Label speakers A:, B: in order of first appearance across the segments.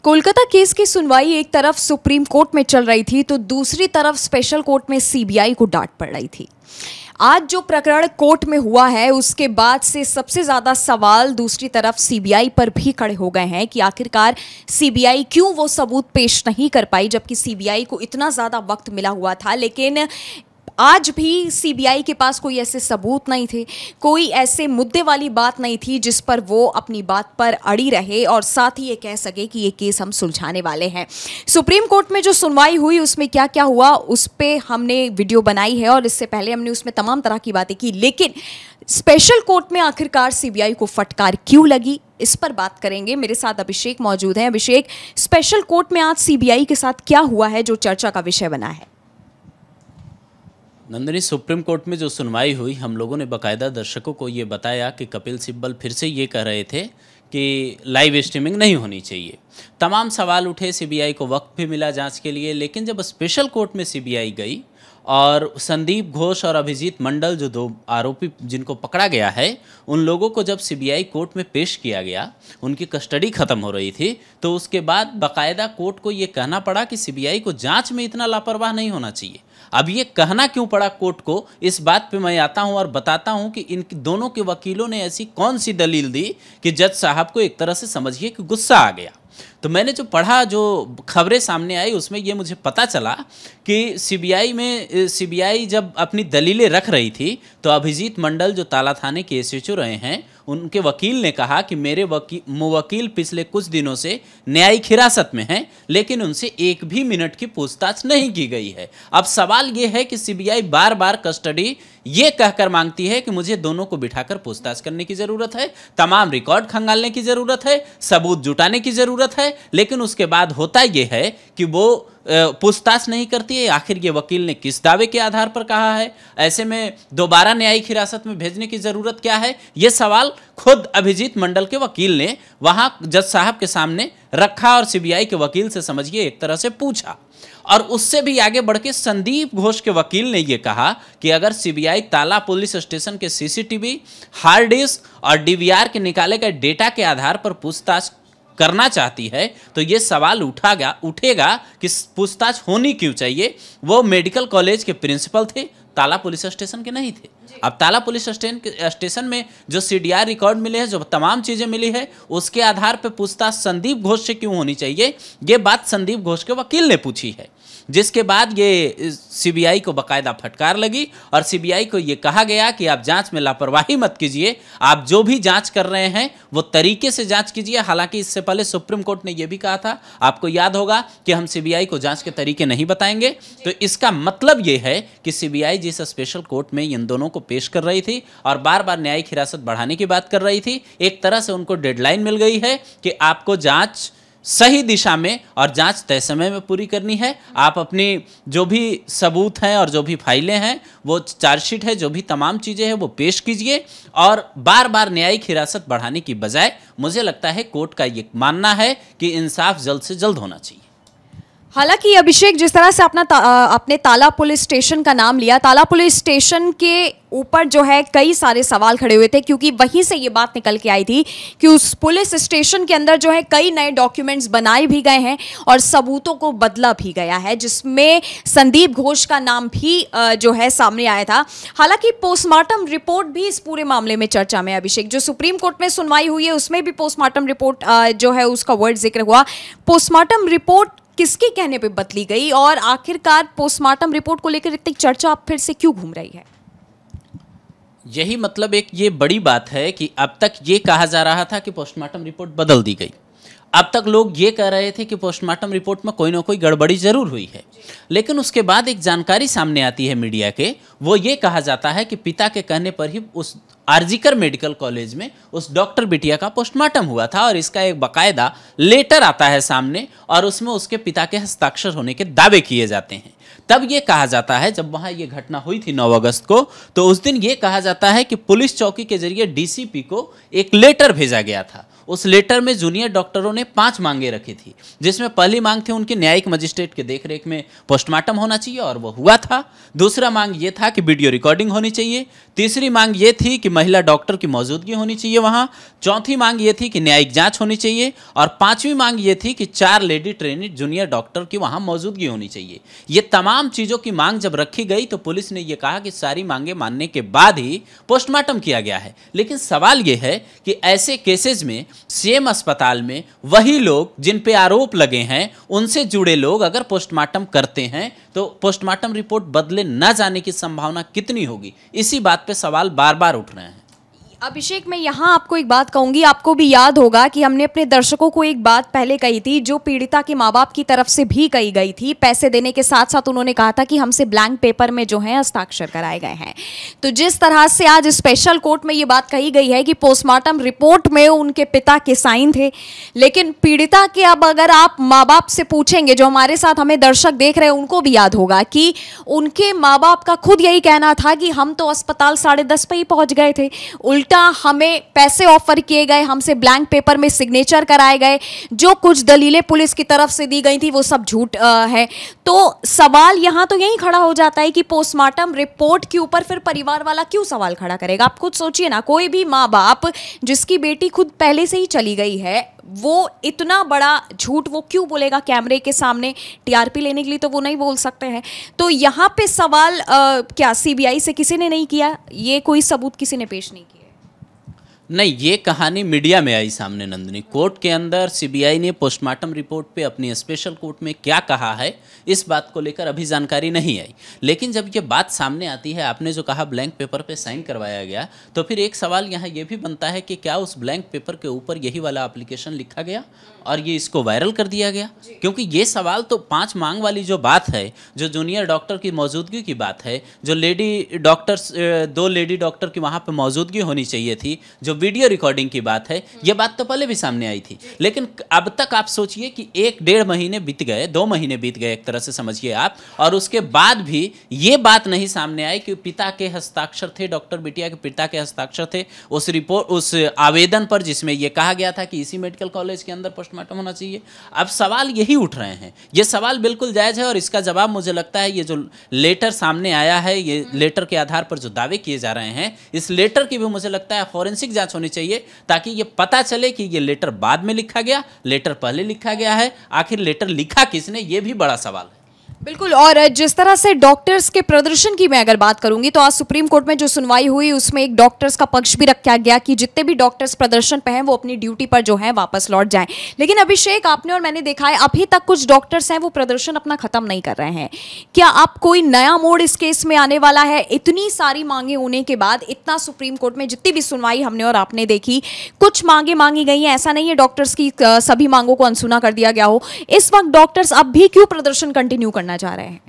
A: Kolkata case की सुनवाई एक तरफ सुप्रीम कोर्ट में चल रही थी तो दूसरी तरफ स्पेशल कोर्ट में सीबीआई को डांट पड़ रही थी। आज जो प्रकरण कोर्ट में हुआ है उसके बाद से सबसे ज्यादा सवाल दूसरी तरफ सीबीआई पर भी खड़े हो गए हैं कि आखिरकार सीबीआई क्यों वो सबूत पेश नहीं कर पाई, जबकि सीबीआई को इतना ज्यादा वक्त मिला हुआ था। लेकिन आज भी सीबीआई के पास कोई ऐसे सबूत नहीं थे, कोई ऐसे मुद्दे वाली बात नहीं थी जिस पर वो अपनी बात पर अड़ी रहे और साथ ही ये कह सके कि ये केस हम सुलझाने वाले हैं। सुप्रीम कोर्ट में जो सुनवाई हुई उसमें क्या क्या हुआ उस पे हमने वीडियो बनाई है और इससे पहले हमने उसमें तमाम तरह की बातें की, लेकिन स्पेशल कोर्ट में आखिरकार सीबीआई को फटकार क्यों लगी, इस पर बात करेंगे। मेरे साथ अभिषेक मौजूद हैं। अभिषेक, स्पेशल कोर्ट में आज सीबीआई के साथ क्या हुआ है जो चर्चा का विषय बना है?
B: नंदिनी, सुप्रीम कोर्ट में जो सुनवाई हुई, हम लोगों ने बाकायदा दर्शकों को ये बताया कि कपिल सिब्बल फिर से ये कह रहे थे कि लाइव स्ट्रीमिंग नहीं होनी चाहिए। तमाम सवाल उठे, सीबीआई को वक्त भी मिला जांच के लिए, लेकिन जब स्पेशल कोर्ट में सीबीआई गई और संदीप घोष और अभिजीत मंडल जो दो आरोपी जिनको पकड़ा गया है, उन लोगों को जब सीबीआई कोर्ट में पेश किया गया, उनकी कस्टडी खत्म हो रही थी, तो उसके बाद बाकायदा कोर्ट को ये कहना पड़ा कि सीबीआई को जांच में इतना लापरवाह नहीं होना चाहिए। अब ये कहना क्यों पड़ा कोर्ट को, इस बात पे मैं आता हूं और बताता हूं कि इन दोनों के वकीलों ने ऐसी कौन सी दलील दी कि जज साहब को एक तरह से समझिए कि गुस्सा आ गया। तो मैंने जो पढ़ा, जो खबरें सामने आई, उसमें ये मुझे पता चला कि सीबीआई जब अपनी दलीलें रख रही थी तो अभिजीत मंडल जो ताला थाने के एसएचओ रहे हैं, उनके वकील ने कहा कि मेरे वकील पिछले कुछ दिनों से न्यायिक हिरासत में हैं, लेकिन उनसे एक भी मिनट की पूछताछ नहीं की गई है। अब सवाल ये है कि सीबीआई बार बार कस्टडी ये कहकर मांगती है कि मुझे दोनों को बिठाकर पूछताछ करने की जरूरत है, तमाम रिकॉर्ड खंगालने की जरूरत है, सबूत जुटाने की जरूरत है, लेकिन उसके बाद होता यह है कि वो पूछताछ नहीं करती है। आखिर ये वकील ने किस दावे के आधार पर कहा है? ऐसे में दोबारा न्यायिक हिरासत में भेजने की जरूरत क्या है? ये सवाल खुद अभिजीत मंडल के वकील ने वहां जज साहब के सामने रखा और सीबीआई के वकील से समझिए एक तरह से पूछा। और उससे भी आगे बढ़ के संदीप घोष के वकील ने यह कहा कि अगर सीबीआई ताला पुलिस स्टेशन के सीसीटीवी, हार्ड डिस्क और डीवीआर के निकाले गए डेटा के आधार पर पूछताछ करना चाहती है तो ये सवाल उठेगा कि पूछताछ होनी क्यों चाहिए। वो मेडिकल कॉलेज के प्रिंसिपल थे, ताला पुलिस स्टेशन के नहीं थे। अब ताला पुलिस स्टेशन में जो सीडीआर रिकॉर्ड मिले हैं, जो तमाम चीजें मिली है, उसके आधार पर पूछताछ संदीप घोष से क्यों होनी चाहिए, ये बात संदीप घोष के वकील ने पूछी है। जिसके बाद ये सीबीआई को बाकायदा फटकार लगी और सीबीआई को ये कहा गया कि आप जांच में लापरवाही मत कीजिए, आप जो भी जांच कर रहे हैं वो तरीके से जांच कीजिए। हालांकि इससे पहले सुप्रीम कोर्ट ने यह भी कहा था, आपको याद होगा, कि हम सीबीआई को जांच के तरीके नहीं बताएंगे। तो इसका मतलब ये है कि सीबीआई जिस स्पेशल कोर्ट में इन दोनों को पेश कर रही थी और बार बार न्यायिक हिरासत बढ़ाने की बात कर रही थी, एक तरह से उनको डेडलाइन मिल गई है कि आपको जांच सही दिशा में और जांच तय समय में पूरी करनी है। आप अपनी जो भी सबूत हैं और जो भी फाइलें हैं, वो चार्जशीट है, जो भी तमाम चीज़ें हैं, वो पेश कीजिए। और बार बार न्यायिक हिरासत बढ़ाने की बजाय मुझे लगता है कोर्ट का ये मानना है कि इंसाफ जल्द से जल्द होना चाहिए।
A: हालांकि अभिषेक, जिस तरह से आपने ताला पुलिस स्टेशन का नाम लिया, ताला पुलिस स्टेशन के ऊपर जो है कई सारे सवाल खड़े हुए थे, क्योंकि वहीं से ये बात निकल के आई थी कि उस पुलिस स्टेशन के अंदर जो है कई नए डॉक्यूमेंट्स बनाए भी गए हैं और सबूतों को बदला भी गया है, जिसमें संदीप घोष का नाम भी जो है सामने आया था। हालांकि पोस्टमार्टम रिपोर्ट भी इस पूरे मामले में चर्चा में। अभिषेक, जो सुप्रीम कोर्ट में सुनवाई हुई है उसमें भी पोस्टमार्टम रिपोर्ट जो है उसका वर्ड जिक्र हुआ। पोस्टमार्टम रिपोर्ट किसके कहने पे बदली गई और आखिरकार पोस्टमार्टम रिपोर्ट को लेकर इतनी चर्चा अब फिर से क्यों घूम रही है?
B: यही मतलब एक ये बड़ी बात है कि अब तक ये कहा जा रहा था कि पोस्टमार्टम रिपोर्ट बदल दी गई। अब तक लोग ये कह रहे थे कि पोस्टमार्टम रिपोर्ट में कोई ना कोई गड़बड़ी जरूर हुई है, लेकिन उसके बाद एक जानकारी सामने आती है मीडिया के, वो ये कहा जाता है कि पिता के कहने पर ही उस आरजीकर मेडिकल कॉलेज में उस डॉक्टर बिटिया का पोस्टमार्टम हुआ था और इसका एक बाकायदा लेटर आता है सामने और उसमें उसके पिता के हस्ताक्षर होने के दावे किए जाते हैं। तब ये कहा जाता है, जब वहाँ ये घटना हुई थी 9 अगस्त को, तो उस दिन ये कहा जाता है कि पुलिस चौकी के जरिए डीसीपी को एक लेटर भेजा गया था। उस लेटर में जूनियर डॉक्टरों ने 5 मांगे रखी थी, जिसमें पहली मांग थी उनके न्यायिक मजिस्ट्रेट के देखरेख में पोस्टमार्टम होना चाहिए और वो हुआ था। दूसरा मांग ये था कि वीडियो रिकॉर्डिंग होनी चाहिए। तीसरी मांग ये थी कि महिला डॉक्टर की मौजूदगी होनी चाहिए वहाँ। चौथी मांग ये थी कि न्यायिक जांच होनी चाहिए और 5वीं मांग ये थी कि 4 लेडी ट्रेनिड जूनियर डॉक्टर की वहाँ मौजूदगी होनी चाहिए। ये तमाम चीज़ों की मांग जब रखी गई तो पुलिस ने ये कहा कि सारी मांगे मानने के बाद ही पोस्टमार्टम किया गया है। लेकिन सवाल ये है कि ऐसे केसेस में सेम अस्पताल में वही लोग जिन पे आरोप लगे हैं उनसे जुड़े लोग अगर पोस्टमार्टम करते हैं तो पोस्टमार्टम रिपोर्ट बदले न जाने की संभावना कितनी होगी, इसी बात पे सवाल बार बार उठ रहे हैं।
A: अभिषेक, मैं यहाँ आपको एक बात कहूंगी। आपको भी याद होगा कि हमने अपने दर्शकों को एक बात पहले कही थी, जो पीड़िता के माँ बाप की तरफ से भी कही गई थी। पैसे देने के साथ साथ उन्होंने कहा था कि हमसे ब्लैंक पेपर में जो है हस्ताक्षर कराए गए हैं। तो जिस तरह से आज स्पेशल कोर्ट में ये बात कही गई है कि पोस्टमार्टम रिपोर्ट में उनके पिता के साइन थे, लेकिन पीड़िता के अब अगर आप माँ बाप से पूछेंगे, जो हमारे साथ हमें दर्शक देख रहे हैं उनको भी याद होगा कि उनके माँ बाप का खुद यही कहना था कि हम तो अस्पताल 10:30 पे ही पहुंच गए थे, हमें पैसे ऑफर किए गए, हमसे ब्लैंक पेपर में सिग्नेचर कराए गए, जो कुछ दलीलें पुलिस की तरफ से दी गई थी वो सब झूठ है। तो सवाल यहाँ तो यही खड़ा हो जाता है कि पोस्टमार्टम रिपोर्ट के ऊपर फिर परिवार वाला क्यों सवाल खड़ा करेगा। आप खुद सोचिए ना, कोई भी माँ बाप जिसकी बेटी खुद पहले से ही चली गई है, वो इतना बड़ा झूठ वो क्यों बोलेगा कैमरे के सामने? टीआरपी लेने के लिए तो वो नहीं बोल सकते हैं। तो यहाँ पे सवाल क्या सीबीआई से किसी ने नहीं किया? ये कोई सबूत किसी ने पेश नहीं किया?
B: नहीं, ये कहानी मीडिया में आई सामने नंदिनी। कोर्ट के अंदर सीबीआई ने पोस्टमार्टम रिपोर्ट पे अपनी स्पेशल कोर्ट में क्या कहा है इस बात को लेकर अभी जानकारी नहीं आई। लेकिन जब ये बात सामने आती है, आपने जो कहा ब्लैंक पेपर पे साइन करवाया गया, तो फिर एक सवाल यहाँ ये भी बनता है कि क्या उस ब्लैंक पेपर के ऊपर यही वाला एप्लीकेशन लिखा गया और ये इसको वायरल कर दिया गया? क्योंकि ये सवाल तो 5 मांग वाली जो बात है, जो जूनियर डॉक्टर की मौजूदगी की बात है, जो लेडी डॉक्टर्स 2 लेडी डॉक्टर की वहाँ पर मौजूदगी होनी चाहिए थी, जो वीडियो रिकॉर्डिंग की बात है, ये बात तो पहले भी सामने आई थी। लेकिन अब तक आप सोचिए कि 1-1.5 महीने बीत गए, 2 महीने बीत गए एक तरह से समझिए आप, और उसके बाद भी ये बात नहीं सामने आई कि पिता के हस्ताक्षर थे, डॉक्टर बिटिया के पिता के हस्ताक्षर थे उस रिपोर्ट, उस आवेदन पर जिसमें यह कहा गया था कि इसी मेडिकल कॉलेज के अंदर पोस्टमार्टम होना चाहिए। अब सवाल यही उठ रहे हैं। ये सवाल बिल्कुल जायज़ है और इसका जवाब मुझे लगता है ये जो लेटर सामने आया है, ये लेटर के आधार पर जो दावे किए जा रहे हैं, इस लेटर की भी मुझे लगता है फॉरेंसिक जांच होनी चाहिए, ताकि ये पता चले कि ये लेटर बाद में लिखा गया, लेटर पहले लिखा गया है, आखिर लेटर लिखा किसने, ये भी बड़ा सवाल है।
A: बिल्कुल। और जिस तरह से डॉक्टर्स के प्रदर्शन की मैं अगर बात करूंगी, तो आज सुप्रीम कोर्ट में जो सुनवाई हुई उसमें एक डॉक्टर्स का पक्ष भी रखा गया कि जितने भी डॉक्टर्स प्रदर्शन पे हैं वो अपनी ड्यूटी पर जो है वापस लौट जाएं। लेकिन अभिषेक, आपने और मैंने देखा है अभी तक कुछ डॉक्टर्स हैं वो प्रदर्शन अपना खत्म नहीं कर रहे हैं। क्या अब कोई नया मोड़ इस केस में आने वाला है? इतनी सारी मांगे होने के बाद, इतना सुप्रीम कोर्ट में जितनी भी सुनवाई हमने और आपने देखी, कुछ मांगे मांगी गई हैं, ऐसा नहीं है डॉक्टर्स की सभी मांगों को अनसुना कर दिया गया हो। इस वक्त डॉक्टर्स अब भी क्यों प्रदर्शन कंटिन्यू करना चाह रहे हैं?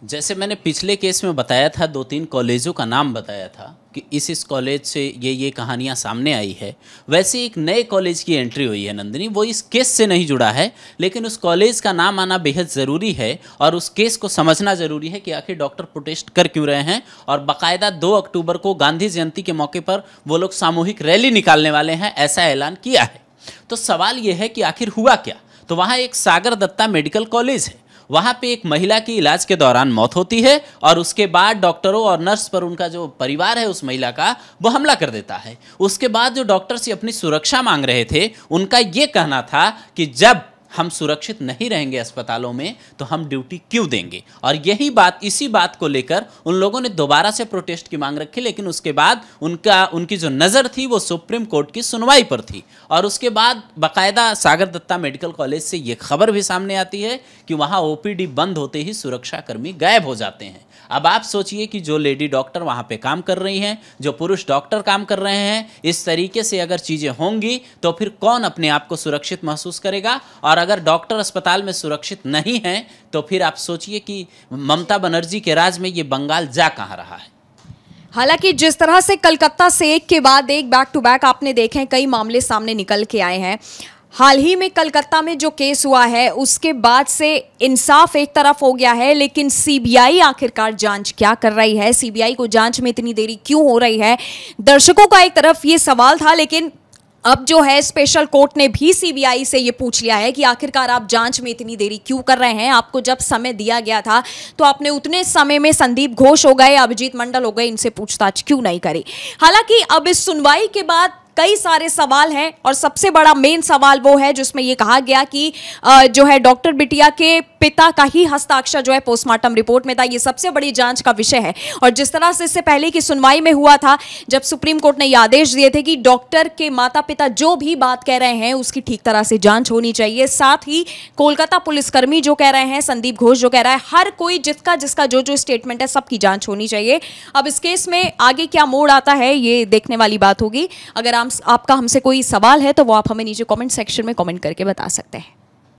B: जैसे मैंने पिछले केस में बताया था, 2-3 कॉलेजों का नाम बताया था कि इस कॉलेज से ये कहानियाँ सामने आई है, वैसे एक नए कॉलेज की एंट्री हुई है नंदिनी। वो इस केस से नहीं जुड़ा है, लेकिन उस कॉलेज का नाम आना बेहद ज़रूरी है और उस केस को समझना ज़रूरी है कि आखिर डॉक्टर प्रोटेस्ट कर क्यों रहे हैं। और बाकायदा 2 अक्टूबर को गांधी जयंती के मौके पर वो लोग सामूहिक रैली निकालने वाले हैं, ऐसा ऐलान किया है। तो सवाल ये है कि आखिर हुआ क्या? तो वहाँ एक सागर दत्ता मेडिकल कॉलेज है, वहाँ पे एक महिला की इलाज के दौरान मौत होती है और उसके बाद डॉक्टरों और नर्स पर उनका जो परिवार है उस महिला का, वो हमला कर देता है। उसके बाद जो डॉक्टर्स अपनी सुरक्षा मांग रहे थे, उनका ये कहना था कि जब हम सुरक्षित नहीं रहेंगे अस्पतालों में तो हम ड्यूटी क्यों देंगे। और यही बात, इसी बात को लेकर उन लोगों ने दोबारा से प्रोटेस्ट की मांग रखी। लेकिन उसके बाद उनकी जो नज़र थी वो सुप्रीम कोर्ट की सुनवाई पर थी और उसके बाद बाकायदा सागर दत्ता मेडिकल कॉलेज से ये खबर भी सामने आती है कि वहाँ ओपीडी बंद होते ही सुरक्षाकर्मी गायब हो जाते हैं। अब आप सोचिए कि जो लेडी डॉक्टर वहाँ पे काम कर रही हैं, जो पुरुष डॉक्टर काम कर रहे हैं, इस तरीके से अगर चीज़ें होंगी तो फिर कौन अपने आप को सुरक्षित महसूस करेगा। और अगर डॉक्टर अस्पताल में सुरक्षित नहीं हैं तो फिर आप सोचिए कि ममता बनर्जी के राज में ये बंगाल जा कहाँ रहा है।
A: हालांकि जिस तरह से कलकत्ता से एक के बाद एक बैक टू बैक आपने देखे कई मामले सामने निकल के आए हैं, हाल ही में कलकत्ता में जो केस हुआ है उसके बाद से इंसाफ एक तरफ हो गया है, लेकिन सीबीआई आखिरकार जांच क्या कर रही है, सीबीआई को जांच में इतनी देरी क्यों हो रही है? दर्शकों का एक तरफ ये सवाल था, लेकिन अब जो है स्पेशल कोर्ट ने भी सीबीआई से ये पूछ लिया है कि आखिरकार आप जांच में इतनी देरी क्यों कर रहे हैं। आपको जब समय दिया गया था तो आपने उतने समय में संदीप घोष हो गए, अभिजीत मंडल हो गए, इनसे पूछताछ क्यों नहीं करी। हालांकि अब इस सुनवाई के बाद कई सारे सवाल हैं और सबसे बड़ा मेन सवाल वो है जिसमें ये कहा गया कि जो है डॉक्टर बिटिया के पिता का ही हस्ताक्षर जो है पोस्टमार्टम रिपोर्ट में था। ये सबसे बड़ी जांच का विषय है। और जिस तरह से इससे पहले की सुनवाई में हुआ था, जब सुप्रीम कोर्ट ने ये आदेश दिए थे कि डॉक्टर के माता पिता जो भी बात कह रहे हैं उसकी ठीक तरह से जांच होनी चाहिए, साथ ही कोलकाता पुलिसकर्मी जो कह रहे हैं, संदीप घोष जो कह रहा है, हर कोई जिसका जिसका जो जो स्टेटमेंट है सबकी जांच होनी चाहिए। अब इस केस में आगे क्या मोड़ आता है ये देखने वाली बात होगी। अगर आपका हमसे कोई सवाल है तो वो आप हमें नीचे कमेंट सेक्शन में कमेंट करके बता सकते हैं।